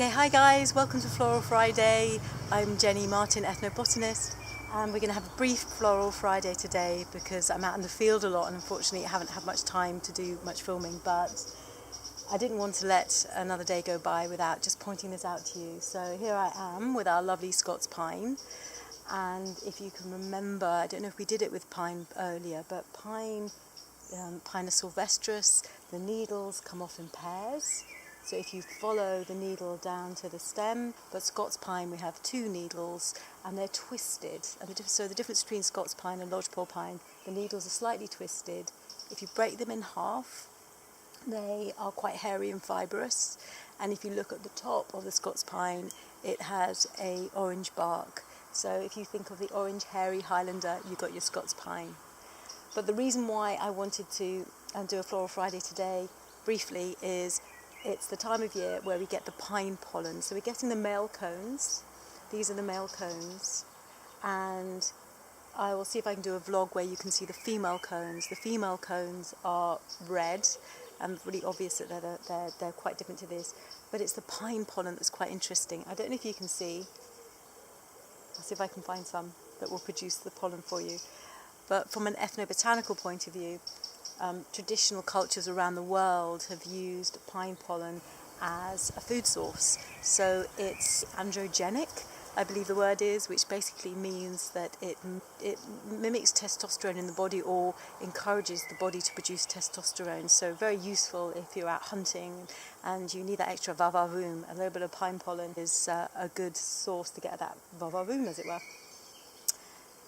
Okay, hi guys, welcome to Floral Friday. I'm Jenny Martin, ethnobotanist, and we're going to have a brief Floral Friday today because I'm out in the field a lot and unfortunately I haven't had much time to do much filming, but I didn't want to let another day go by without just pointing this out to you. So here I am with our lovely Scots Pine, and if you can remember, I don't know if we did it with pine earlier, but Pinus sylvestris, the needles come off in pairs. So if you follow the needle down to the stem, but Scots Pine we have two needles and they're twisted. And so the difference between Scots Pine and lodgepole pine, the needles are slightly twisted. If you break them in half, they are quite hairy and fibrous. And if you look at the top of the Scots Pine, it has a orange bark. So if you think of the orange hairy Highlander, you've got your Scots Pine. But the reason why I wanted to do a Floral Friday today, briefly, is it's the time of year where we get the pine pollen. So we're getting the male cones. These are the male cones. And I will see if I can do a vlog where you can see the female cones. The female cones are red, and really obvious that they're quite different to this. But it's the pine pollen that's quite interesting. I don't know if you can see. I'll see if I can find some that will produce the pollen for you. But from an ethnobotanical point of view, traditional cultures around the world have used pine pollen as a food source. So it's androgenic, I believe the word is, which basically means that it mimics testosterone in the body or encourages the body to produce testosterone. So very useful if you're out hunting and you need that extra vavavoom. A little bit of pine pollen is a good source to get that vavavoom, as it were.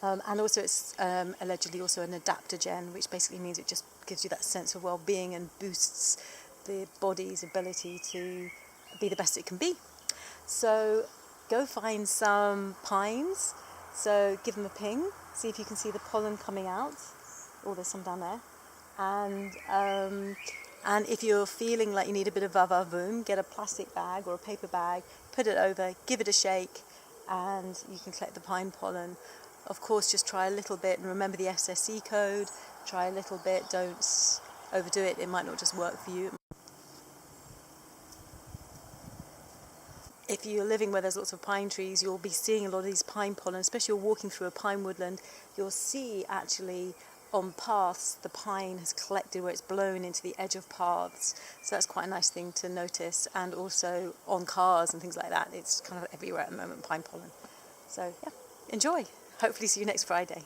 And also it's allegedly also an adaptogen, which basically means it just gives you that sense of well-being and boosts the body's ability to be the best it can be. So go find some pines, so give them a ping, see if you can see the pollen coming out. Oh, there's some down there. And if you're feeling like you need a bit of vavavoom, get a plastic bag or a paper bag, put it over, give it a shake, and you can collect the pine pollen. Of course, just try a little bit and remember the SSE code. Try a little bit, don't overdo it. It might not just work for you. If you're living where there's lots of pine trees, you'll be seeing a lot of these pine pollen, especially you're walking through a pine woodland. You'll see actually on paths the pine has collected where it's blown into the edge of paths. So that's quite a nice thing to notice. And also on cars and things like that. It's kind of everywhere at the moment, pine pollen. So yeah, enjoy. Hopefully see you next Friday.